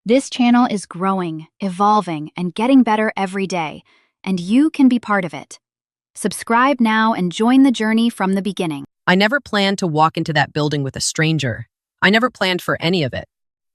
This channel is growing, evolving, and getting better every day, and you can be part of it. Subscribe now and join the journey from the beginning. I never planned to walk into that building with a stranger. I never planned for any of it.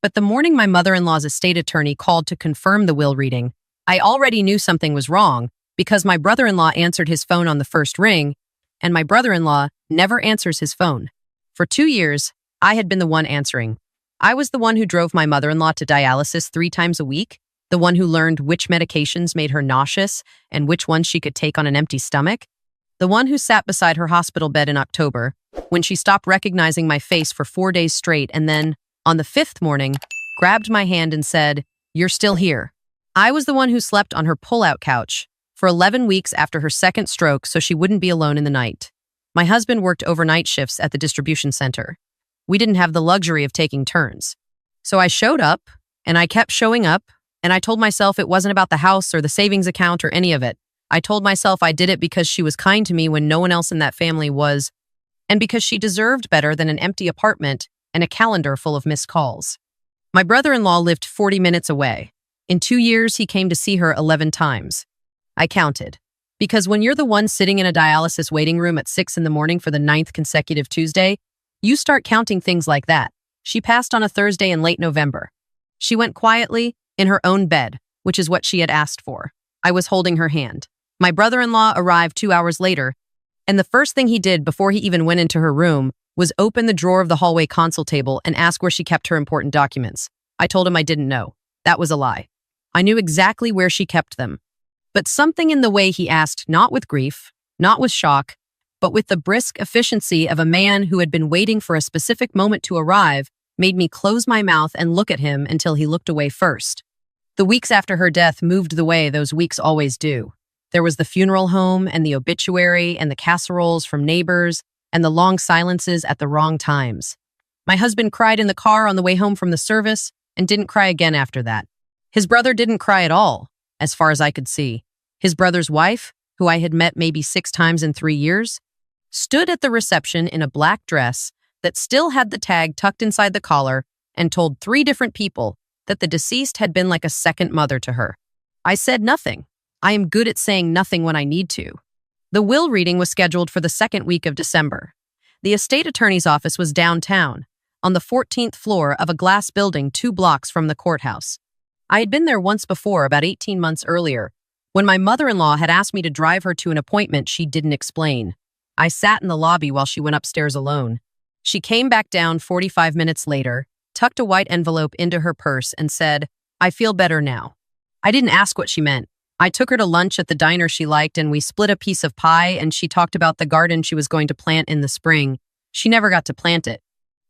But the morning my mother-in-law's estate attorney called to confirm the will reading, I already knew something was wrong because my brother-in-law answered his phone on the first ring, and my brother-in-law never answers his phone. For 2 years, I had been the one answering. I was the one who drove my mother-in-law to dialysis 3 times a week, the one who learned which medications made her nauseous and which ones she could take on an empty stomach, the one who sat beside her hospital bed in October when she stopped recognizing my face for 4 days straight and then, on the 5th morning, grabbed my hand and said, "You're still here." I was the one who slept on her pull-out couch for 11 weeks after her second stroke so she wouldn't be alone in the night. My husband worked overnight shifts at the distribution center. We didn't have the luxury of taking turns. So I showed up, and I kept showing up, and I told myself it wasn't about the house or the savings account or any of it. I told myself I did it because she was kind to me when no one else in that family was, and because she deserved better than an empty apartment and a calendar full of missed calls. My brother-in-law lived 40 minutes away. In 2 years, he came to see her 11 times. I counted. Because when you're the one sitting in a dialysis waiting room at 6 in the morning for the 9th consecutive Tuesday, you start counting things like that. She passed on a Thursday in late November. She went quietly in her own bed, which is what she had asked for. I was holding her hand. My brother-in-law arrived 2 hours later, and the first thing he did before he even went into her room was open the drawer of the hallway console table and ask where she kept her important documents. I told him I didn't know. That was a lie. I knew exactly where she kept them. But something in the way he asked, not with grief, not with shock, but with the brisk efficiency of a man who had been waiting for a specific moment to arrive, made me close my mouth and look at him until he looked away first. The weeks after her death moved the way those weeks always do. There was the funeral home and the obituary and the casseroles from neighbors and the long silences at the wrong times. My husband cried in the car on the way home from the service and didn't cry again after that. His brother didn't cry at all, as far as I could see. His brother's wife, who I had met maybe 6 times in 3 years, stood at the reception in a black dress that still had the tag tucked inside the collar and told 3 different people that the deceased had been like a second mother to her. I said nothing. I am good at saying nothing when I need to. The will reading was scheduled for the 2nd week of December. The estate attorney's office was downtown, on the 14th floor of a glass building 2 blocks from the courthouse. I had been there once before, about 18 months earlier, when my mother-in-law had asked me to drive her to an appointment she didn't explain. I sat in the lobby while she went upstairs alone. She came back down 45 minutes later, tucked a white envelope into her purse, and said, "I feel better now." I didn't ask what she meant. I took her to lunch at the diner she liked, and we split a piece of pie, and she talked about the garden she was going to plant in the spring. She never got to plant it.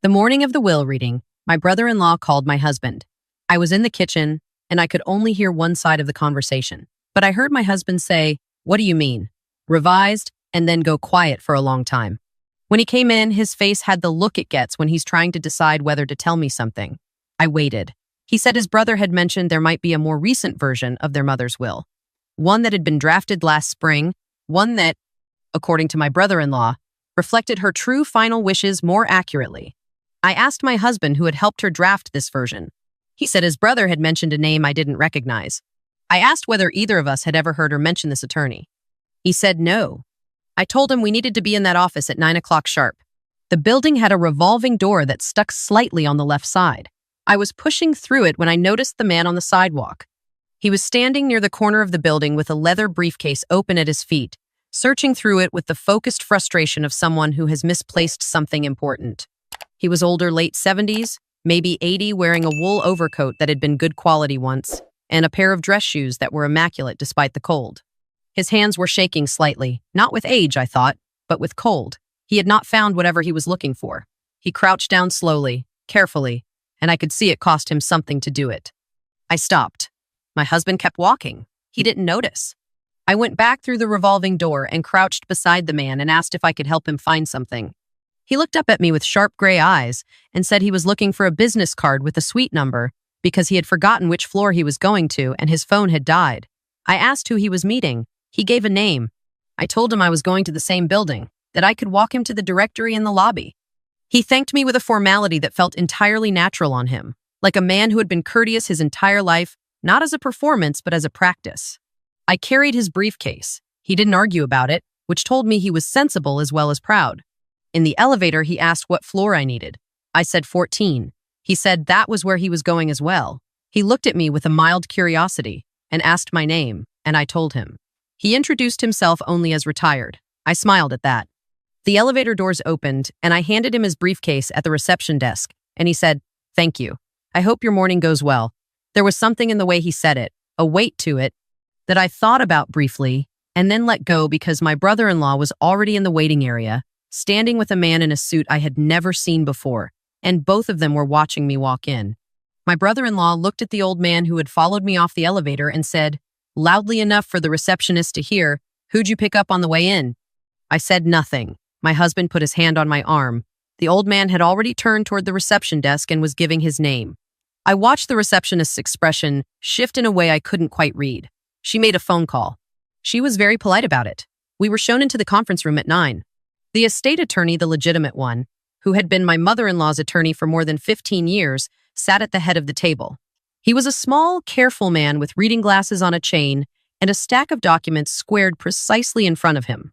The morning of the will reading, my brother-in-law called my husband. I was in the kitchen, and I could only hear one side of the conversation. But I heard my husband say, "What do you mean?" Revised, and then go quiet for a long time. When he came in, his face had the look it gets when he's trying to decide whether to tell me something. I waited. He said his brother had mentioned there might be a more recent version of their mother's will. One that had been drafted last spring, one that, according to my brother-in-law, reflected her true final wishes more accurately. I asked my husband who had helped her draft this version. He said his brother had mentioned a name I didn't recognize. I asked whether either of us had ever heard her mention this attorney. He said no. I told him we needed to be in that office at 9 o'clock sharp. The building had a revolving door that stuck slightly on the left side. I was pushing through it when I noticed the man on the sidewalk. He was standing near the corner of the building with a leather briefcase open at his feet, searching through it with the focused frustration of someone who has misplaced something important. He was older, late 70s, maybe 80, wearing a wool overcoat that had been good quality once, and a pair of dress shoes that were immaculate despite the cold. His hands were shaking slightly, not with age, I thought, but with cold. He had not found whatever he was looking for. He crouched down slowly, carefully, and I could see it cost him something to do it. I stopped. My husband kept walking. He didn't notice. I went back through the revolving door and crouched beside the man and asked if I could help him find something. He looked up at me with sharp gray eyes and said he was looking for a business card with a suite number because he had forgotten which floor he was going to and his phone had died. I asked who he was meeting. He gave a name. I told him I was going to the same building, that I could walk him to the directory in the lobby. He thanked me with a formality that felt entirely natural on him. like a man who had been courteous his entire life, not as a performance, but as a practice. I carried his briefcase. He didn't argue about it, which told me he was sensible as well as proud. In the elevator, he asked what floor I needed. I said 14. He said that was where he was going as well. He looked at me with a mild curiosity and asked my name, and I told him. He introduced himself only as retired. I smiled at that. The elevator doors opened, and I handed him his briefcase at the reception desk, and he said, "Thank you. I hope your morning goes well." There was something in the way he said it, a weight to it, that I thought about briefly and then let go because my brother-in-law was already in the waiting area, standing with a man in a suit I had never seen before, and both of them were watching me walk in. My brother-in-law looked at the old man who had followed me off the elevator and said, loudly enough for the receptionist to hear, "Who'd you pick up on the way in?" I said nothing. My husband put his hand on my arm. The old man had already turned toward the reception desk and was giving his name. I watched the receptionist's expression shift in a way I couldn't quite read. She made a phone call. She was very polite about it. We were shown into the conference room at 9. The estate attorney, the legitimate one, who had been my mother-in-law's attorney for more than 15 years, sat at the head of the table. He was a small, careful man with reading glasses on a chain and a stack of documents squared precisely in front of him.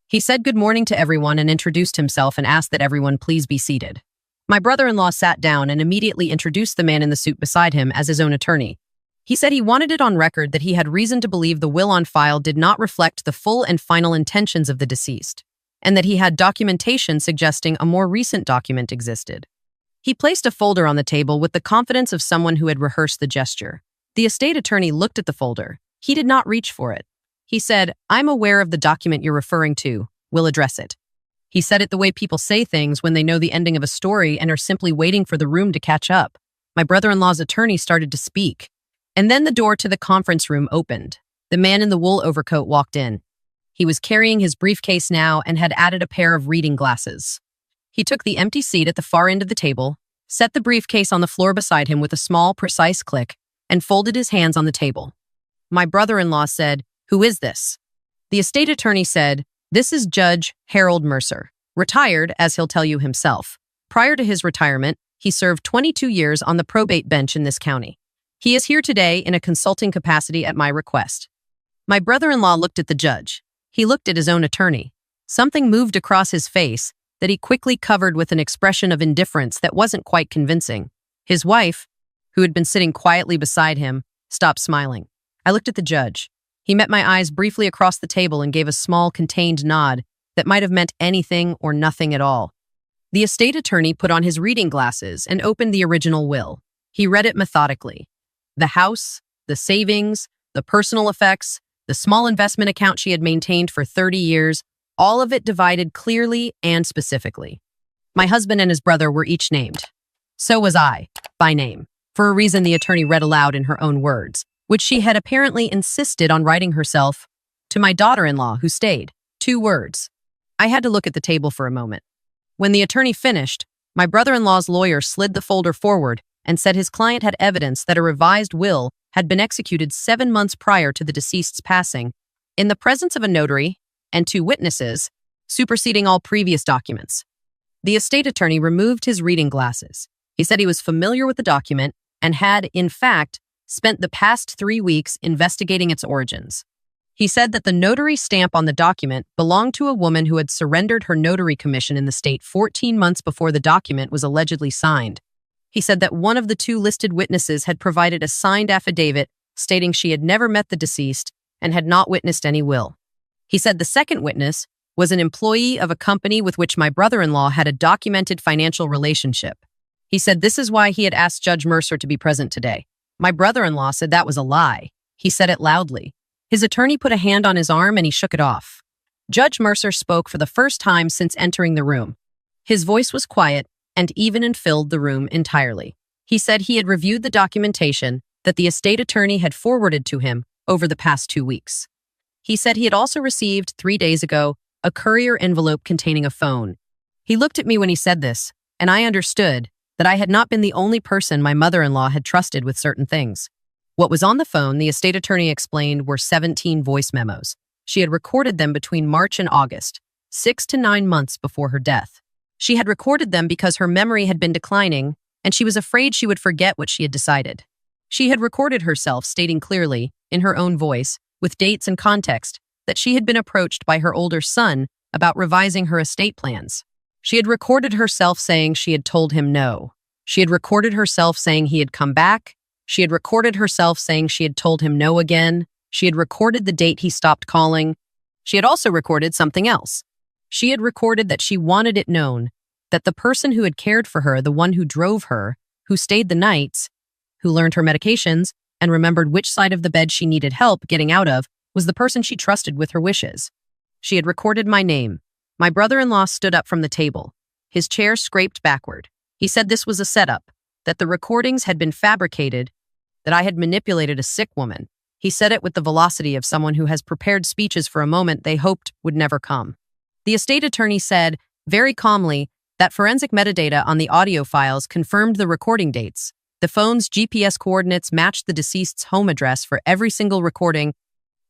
He said good morning to everyone and introduced himself and asked that everyone please be seated. My brother-in-law sat down and immediately introduced the man in the suit beside him as his own attorney. He said he wanted it on record that he had reason to believe the will on file did not reflect the full and final intentions of the deceased, and that he had documentation suggesting a more recent document existed. He placed a folder on the table with the confidence of someone who had rehearsed the gesture. The estate attorney looked at the folder. He did not reach for it. He said, "I'm aware of the document you're referring to. We'll address it." He said it the way people say things when they know the ending of a story and are simply waiting for the room to catch up. My brother-in-law's attorney started to speak. And then the door to the conference room opened. The man in the wool overcoat walked in. He was carrying his briefcase now and had added a pair of reading glasses. He took the empty seat at the far end of the table, set the briefcase on the floor beside him with a small, precise click, and folded his hands on the table. My brother-in-law said, "Who is this?" The estate attorney said, "This is Judge Harold Mercer, retired, as he'll tell you himself. Prior to his retirement, he served 22 years on the probate bench in this county. He is here today in a consulting capacity at my request." My brother-in-law looked at the judge. He looked at his own attorney. Something moved across his face that he quickly covered with an expression of indifference that wasn't quite convincing. His wife, who had been sitting quietly beside him, stopped smiling. I looked at the judge. He met my eyes briefly across the table and gave a small, contained nod that might have meant anything or nothing at all. The estate attorney put on his reading glasses and opened the original will. He read it methodically. The house, the savings, the personal effects, the small investment account she had maintained for 30 years, all of it divided clearly and specifically. My husband and his brother were each named. So was I, by name, for a reason the attorney read aloud in her own words, which she had apparently insisted on writing herself, to my daughter-in-law who stayed. 2 words. I had to look at the table for a moment. When the attorney finished, my brother-in-law's lawyer slid the folder forward and said his client had evidence that a revised will had been executed 7 months prior to the deceased's passing, in the presence of a notary and 2 witnesses, superseding all previous documents. The estate attorney removed his reading glasses. He said he was familiar with the document and had, in fact, spent the past 3 weeks investigating its origins. He said that the notary stamp on the document belonged to a woman who had surrendered her notary commission in the state 14 months before the document was allegedly signed. He said that one of the 2 listed witnesses had provided a signed affidavit stating she had never met the deceased and had not witnessed any will. He said the second witness was an employee of a company with which my brother-in-law had a documented financial relationship. He said this is why he had asked Judge Mercer to be present today. My brother-in-law said that was a lie. He said it loudly. His attorney put a hand on his arm and he shook it off. Judge Mercer spoke for the first time since entering the room. His voice was quiet and even and filled the room entirely. He said he had reviewed the documentation that the estate attorney had forwarded to him over the past 2 weeks. He said he had also received 3 days ago a courier envelope containing a phone. He looked at me when he said this, and I understood that I had not been the only person my mother-in-law had trusted with certain things. What was on the phone, the estate attorney explained, were 17 voice memos. She had recorded them between March and August, 6 to 9 months before her death. She had recorded them because her memory had been declining and she was afraid she would forget what she had decided. She had recorded herself stating clearly, in her own voice, with dates and context, that she had been approached by her older son about revising her estate plans. She had recorded herself saying she had told him no. She had recorded herself saying he had come back. She had recorded herself saying she had told him no again. She had recorded the date he stopped calling. She had also recorded something else. She had recorded that she wanted it known that the person who had cared for her, the one who drove her, who stayed the nights, who learned her medications, and remembered which side of the bed she needed help getting out of, was the person she trusted with her wishes. She had recorded my name. My brother-in-law stood up from the table. His chair scraped backward. He said this was a setup, that the recordings had been fabricated, that I had manipulated a sick woman. He said it with the velocity of someone who has prepared speeches for a moment they hoped would never come. The estate attorney said, very calmly, that forensic metadata on the audio files confirmed the recording dates. The phone's GPS coordinates matched the deceased's home address for every single recording,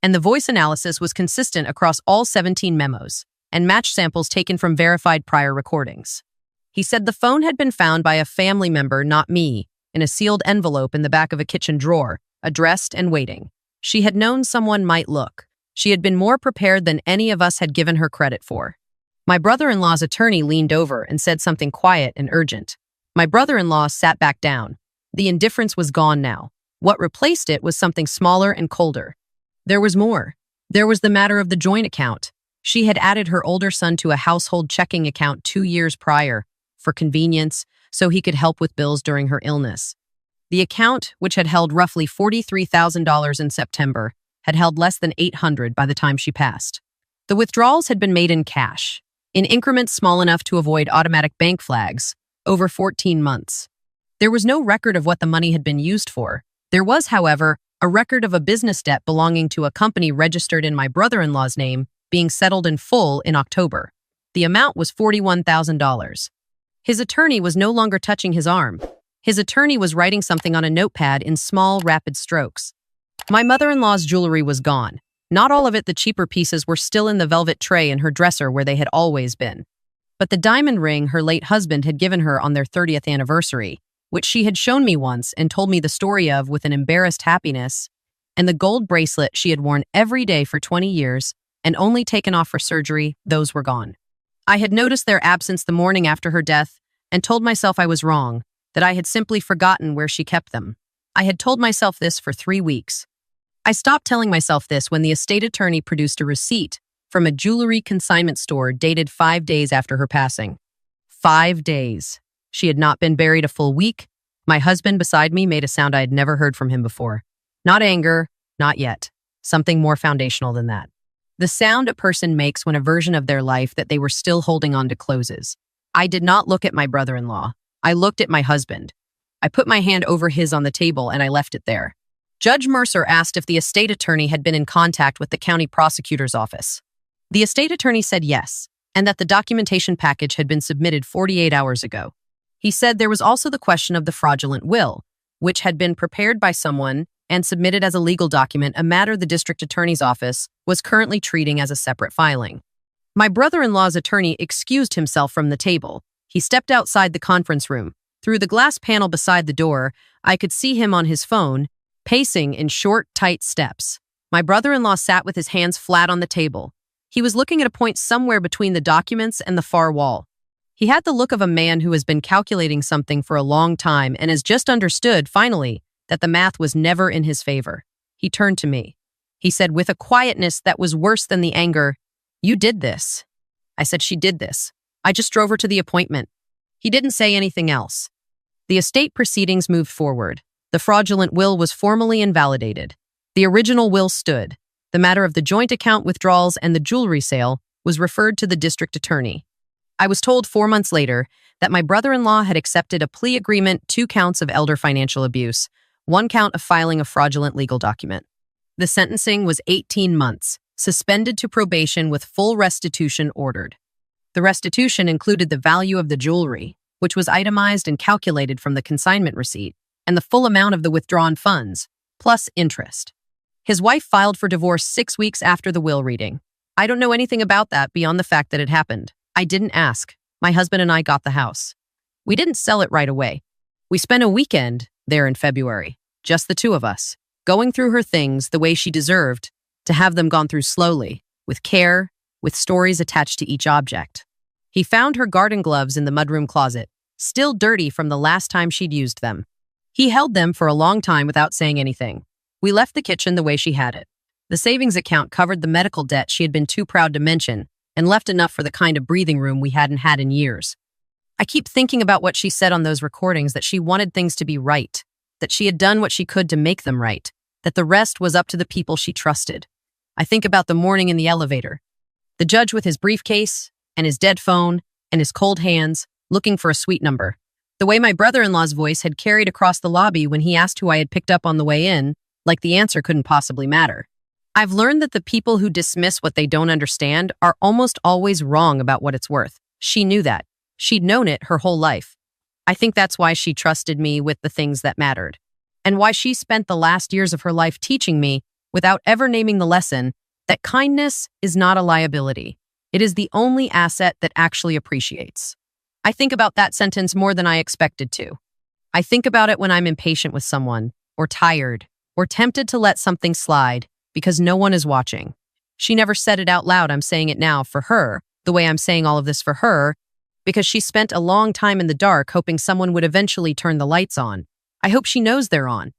and the voice analysis was consistent across all 17 memos, and matched samples taken from verified prior recordings. He said the phone had been found by a family member, not me, in a sealed envelope in the back of a kitchen drawer, addressed and waiting. She had known someone might look. She had been more prepared than any of us had given her credit for. My brother-in-law's attorney leaned over and said something quiet and urgent. My brother-in-law sat back down. The indifference was gone now. What replaced it was something smaller and colder. There was more. There was the matter of the joint account. She had added her older son to a household checking account 2 years prior, for convenience, so he could help with bills during her illness. The account, which had held roughly $43,000 in September, had held less than $800 by the time she passed. The withdrawals had been made in cash, in increments small enough to avoid automatic bank flags, over 14 months. There was no record of what the money had been used for. There was, however, a record of a business debt belonging to a company registered in my brother-in-law's name being settled in full in October. The amount was $41,000. His attorney was no longer touching his arm. His attorney was writing something on a notepad in small, rapid strokes. My mother-in-law's jewelry was gone. Not all of it, the cheaper pieces were still in the velvet tray in her dresser where they had always been. But the diamond ring her late husband had given her on their 30th anniversary, which she had shown me once and told me the story of with an embarrassed happiness, and the gold bracelet she had worn every day for 20 years and only taken off for surgery, those were gone. I had noticed their absence the morning after her death and told myself I was wrong, that I had simply forgotten where she kept them. I had told myself this for 3 weeks. I stopped telling myself this when the estate attorney produced a receipt from a jewelry consignment store dated 5 days after her passing. 5 days. She had not been buried a full week. My husband beside me made a sound I had never heard from him before. Not anger, not yet. Something more foundational than that. The sound a person makes when a version of their life that they were still holding on to closes. I did not look at my brother-in-law. I looked at my husband. I put my hand over his on the table and I left it there. Judge Mercer asked if the estate attorney had been in contact with the county prosecutor's office. The estate attorney said yes, and that the documentation package had been submitted 48 hours ago. He said there was also the question of the fraudulent will, which had been prepared by someone and submitted as a legal document, a matter the district attorney's office was currently treating as a separate filing. My brother-in-law's attorney excused himself from the table. He stepped outside the conference room. Through the glass panel beside the door, I could see him on his phone, pacing in short, tight steps. My brother-in-law sat with his hands flat on the table. He was looking at a point somewhere between the documents and the far wall. He had the look of a man who has been calculating something for a long time and has just understood, finally, that the math was never in his favor. He turned to me. He said with a quietness that was worse than the anger, "You did this." I said, "She did this. I just drove her to the appointment." He didn't say anything else. The estate proceedings moved forward. The fraudulent will was formally invalidated. The original will stood. The matter of the joint account withdrawals and the jewelry sale was referred to the district attorney. I was told 4 months later that my brother-in-law had accepted a plea agreement, 2 counts of elder financial abuse, 1 count of filing a fraudulent legal document. The sentencing was 18 months, suspended to probation with full restitution ordered. The restitution included the value of the jewelry, which was itemized and calculated from the consignment receipt, and the full amount of the withdrawn funds, plus interest. His wife filed for divorce 6 weeks after the will reading. I don't know anything about that beyond the fact that it happened. I didn't ask. My husband and I got the house. We didn't sell it right away. We spent a weekend there in February, just the two of us, going through her things the way she deserved to have them gone through slowly, with care, with stories attached to each object. He found her garden gloves in the mudroom closet, still dirty from the last time she'd used them. He held them for a long time without saying anything. We left the kitchen the way she had it. The savings account covered the medical debt she had been too proud to mention and left enough for the kind of breathing room we hadn't had in years. I keep thinking about what she said on those recordings, that she wanted things to be right, that she had done what she could to make them right, that the rest was up to the people she trusted. I think about the morning in the elevator. The judge with his briefcase and his dead phone and his cold hands looking for a suite number. The way my brother-in-law's voice had carried across the lobby when he asked who I had picked up on the way in, like the answer couldn't possibly matter. I've learned that the people who dismiss what they don't understand are almost always wrong about what it's worth. She knew that. She'd known it her whole life. I think that's why she trusted me with the things that mattered, and why she spent the last years of her life teaching me, without ever naming the lesson, that kindness is not a liability. It is the only asset that actually appreciates. I think about that sentence more than I expected to. I think about it when I'm impatient with someone, or tired, or tempted to let something slide because no one is watching. She never said it out loud. I'm saying it now for her, the way I'm saying all of this for her, because she spent a long time in the dark hoping someone would eventually turn the lights on. I hope she knows they're on,